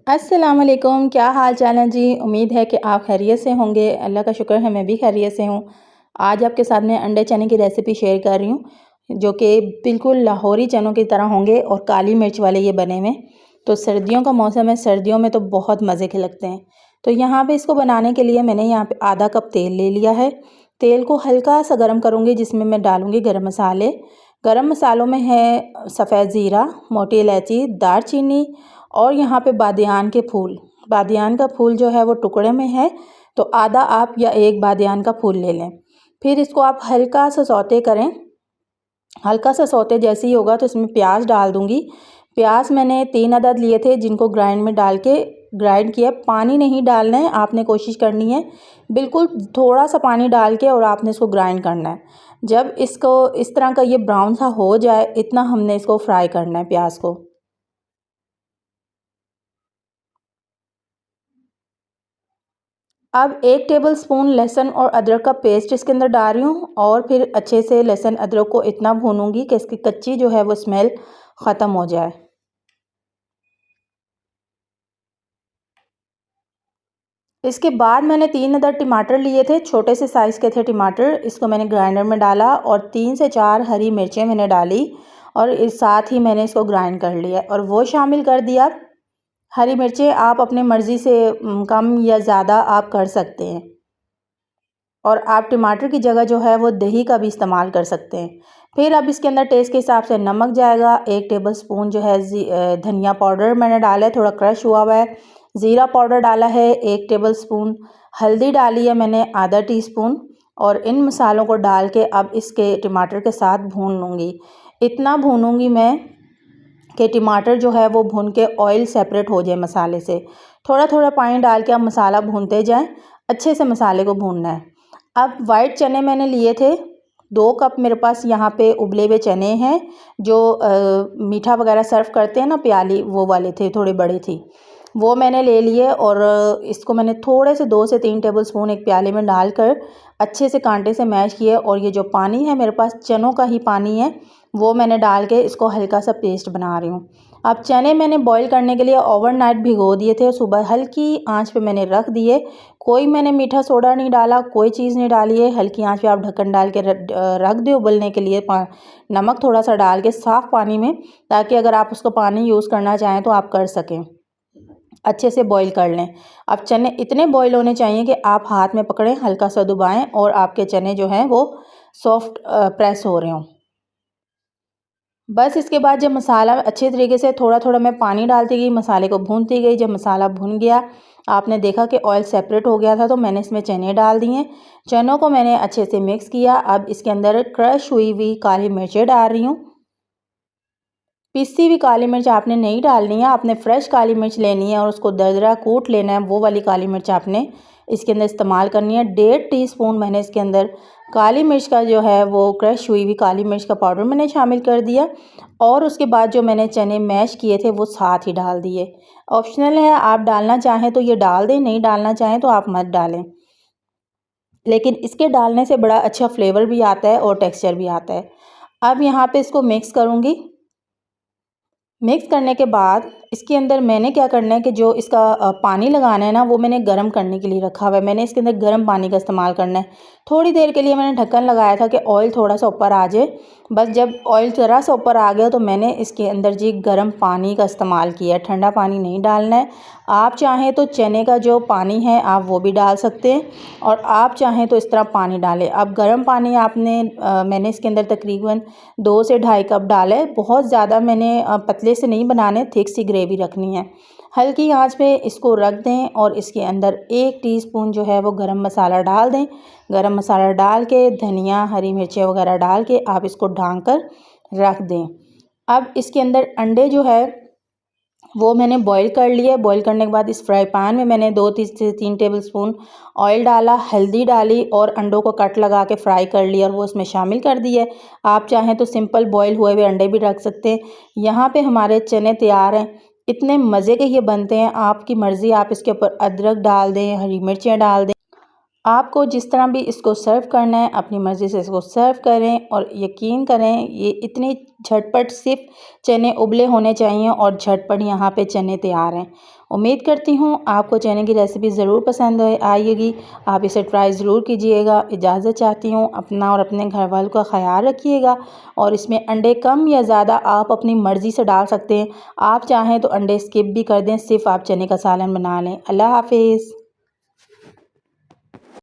अस्सलाम वालेकुम, क्या हाल चाल है जी। उम्मीद है कि आप खैरियत से होंगे। अल्लाह का शुक्र है मैं भी खैरियत से हूँ। आज आपके साथ में अंडे चने की रेसिपी शेयर कर रही हूँ, जो कि बिल्कुल लाहौरी चनों की तरह होंगे और काली मिर्च वाले ये बने हुए। तो सर्दियों का मौसम है, सर्दियों में तो बहुत मज़े के लगते हैं। तो यहाँ पे इसको बनाने के लिए मैंने यहाँ पे आधा कप तेल ले लिया है। तेल को हल्का सा गर्म करूँगी, जिसमें मैं डालूँगी गर्म मसाले। गर्म मसालों में है सफ़ेद ज़ीरा, मोटी इलायची, दालचीनी और यहाँ पे बादियान के फूल। बादियान का फूल जो है वो टुकड़े में है, तो आधा आप या एक बादियान का फूल ले लें। फिर इसको आप हल्का सा सौते करें। हल्का सा सौते जैसे ही होगा तो इसमें प्याज डाल दूँगी। प्याज मैंने 3 अदद लिए थे, जिनको ग्राइंड में डाल के ग्राइंड किया। पानी नहीं डालना है, आपने कोशिश करनी है बिल्कुल थोड़ा सा पानी डाल के, और आपने इसको ग्राइंड करना है। जब इसको इस तरह का ये ब्राउन सा हो जाए, इतना हमने इसको फ्राई करना है प्याज को। अब 1 टेबलस्पून लहसुन और अदरक का पेस्ट इसके अंदर डाल रही हूँ, और फिर अच्छे से लहसुन अदरक को इतना भूनूंगी कि इसकी कच्ची जो है वो स्मेल ख़त्म हो जाए। इसके बाद मैंने 3 अदद टमाटर लिए थे, छोटे से साइज़ के थे टमाटर। इसको मैंने ग्राइंडर में डाला और 3 से 4 हरी मिर्चें मैंने डाली, और इस साथ ही मैंने इसको ग्राइंड कर लिया और वो शामिल कर दिया। हरी मिर्चें आप अपनी मर्ज़ी से कम या ज़्यादा आप कर सकते हैं। और आप टमाटर की जगह जो है वो दही का भी इस्तेमाल कर सकते हैं। फिर अब इसके अंदर टेस्ट के हिसाब से नमक जाएगा। 1 टेबलस्पून जो है धनिया पाउडर मैंने डाला है, थोड़ा क्रश हुआ हुआ है। ज़ीरा पाउडर डाला है 1 टेबलस्पून। हल्दी डाली है मैंने आधा टीस्पून। और इन मसालों को डाल के अब इसके टमाटर के साथ भून लूँगी। इतना भूनूँगी मैं कि टमाटर जो है वो भून के ऑयल सेपरेट हो जाए मसाले से। थोड़ा थोड़ा पानी डाल के आप मसाला भूनते जाएं, अच्छे से मसाले को भूनना है। अब वाइट चने मैंने लिए थे, 2 कप मेरे पास यहाँ पे उबले हुए चने हैं, जो मीठा वगैरह सर्व करते हैं ना प्याली, वो वाले थे, थोड़े बड़े थी। वो मैंने ले लिए, और इसको मैंने थोड़े से 2 से 3 टेबलस्पून एक प्याले में डालकर अच्छे से कांटे से मैश किए, और ये जो पानी है मेरे पास चनों का ही पानी है, वो मैंने डाल के इसको हल्का सा पेस्ट बना रही हूँ। अब चने मैंने बॉईल करने के लिए ओवरनाइट भिगो दिए थे, सुबह हल्की आंच पे मैंने रख दिए। कोई मैंने मीठा सोडा नहीं डाला, कोई चीज़ नहीं डाली है। हल्की आंच पे आप ढक्कन डाल के रख दो उबलने के लिए। नमक थोड़ा सा डाल के साफ़ पानी में, ताकि अगर आप उसको पानी यूज़ करना चाहें तो आप कर सकें। अच्छे से बॉईल कर लें। अब चने इतने बॉईल होने चाहिए कि आप हाथ में पकड़ें, हल्का सा दबाएं, और आपके चने जो हैं वो सॉफ्ट प्रेस हो रहे हों। बस इसके बाद जब मसाला अच्छे तरीके से, थोड़ा थोड़ा मैं पानी डालती गई, मसाले को भूनती गई। जब मसाला भुन गया, आपने देखा कि ऑयल सेपरेट हो गया था, तो मैंने इसमें चने डाल दिए। चनों को मैंने अच्छे से मिक्स किया। अब इसके अंदर क्रश हुई हुई काली मिर्चें डाल रही हूँ। पिसी हुई काली मिर्च आपने नहीं डालनी है, आपने फ्रेश काली मिर्च लेनी है और उसको दरदरा कूट लेना है। वो वाली काली मिर्च आपने इसके अंदर इस्तेमाल करनी है। 1.5 टीस्पून मैंने इसके अंदर काली मिर्च का जो है वो क्रश हुई हुई काली मिर्च का पाउडर मैंने शामिल कर दिया, और उसके बाद जो मैंने चने मैश किए थे वो साथ ही डाल दिए। ऑप्शनल है, आप डालना चाहें तो ये डाल दें, नहीं डालना चाहें तो आप मत डालें, लेकिन इसके डालने से बड़ा अच्छा फ्लेवर भी आता है और टेक्सचर भी आता है। अब यहाँ पे इसको मिक्स करूँगी। मिक्स करने के बाद इसके अंदर मैंने क्या करना है कि जो इसका पानी लगाना है ना, वो मैंने गर्म करने के लिए रखा हुआ है। मैंने इसके अंदर गर्म पानी का इस्तेमाल करना है। थोड़ी देर के लिए मैंने ढक्कन लगाया था कि ऑयल थोड़ा सा ऊपर आ जाए। बस जब ऑयल ज़रा सा ऊपर आ गया तो मैंने इसके अंदर जी गर्म पानी का इस्तेमाल किया। ठंडा पानी नहीं डालना है। आप चाहें तो चने का जो पानी है आप वो भी डाल सकते हैं, और आप चाहें तो इस तरह पानी डालें। अब गर्म पानी आपने मैंने इसके अंदर तकरीबन 2 से ढाई कप डाला है। बहुत ज़्यादा मैंने पतले से नहीं बनाने, थिक सी ग्रेवी रखनी है। हल्की आंच पे इसको रख दें, और इसके अंदर 1 टीस्पून जो है वो गरम मसाला डाल दें। गरम मसाला डाल के धनिया, हरी मिर्चें वगैरह डाल के आप इसको ढक कर रख दें। अब इसके अंदर अंडे जो है वो मैंने बॉईल कर लिए। बॉईल करने के बाद इस फ्राई पैन में मैंने 2 से 3 टेबलस्पून ऑयल डाला, हल्दी डाली, और अंडों को कट लगा के फ्राई कर लिया, और वो इसमें शामिल कर दिए। आप चाहें तो सिंपल बॉईल हुए हुए अंडे भी रख सकते हैं। यहाँ पे हमारे चने तैयार हैं। इतने मज़े के ये बनते हैं, आपकी मर्ज़ी, आप इसके ऊपर अदरक डाल दें, हरी मिर्चें डाल दें। आपको जिस तरह भी इसको सर्व करना है अपनी मर्ज़ी से इसको सर्व करें और यकीन करें ये इतनी झटपट सिर्फ चने उबले होने चाहिए और झटपट यहाँ पे चने तैयार हैं। उम्मीद करती हूँ आपको चने की रेसिपी ज़रूर पसंद आएगी। आप इसे ट्राई ज़रूर कीजिएगा। इजाज़त चाहती हूँ। अपना और अपने घर वालों का ख्याल रखिएगा और इसमें अंडे कम या ज़्यादा आप अपनी मर्ज़ी से डाल सकते हैं। आप चाहें तो अंडे स्किप भी कर दें, सिर्फ आप चने का सालन बना लें। अल्लाह हाफिज़।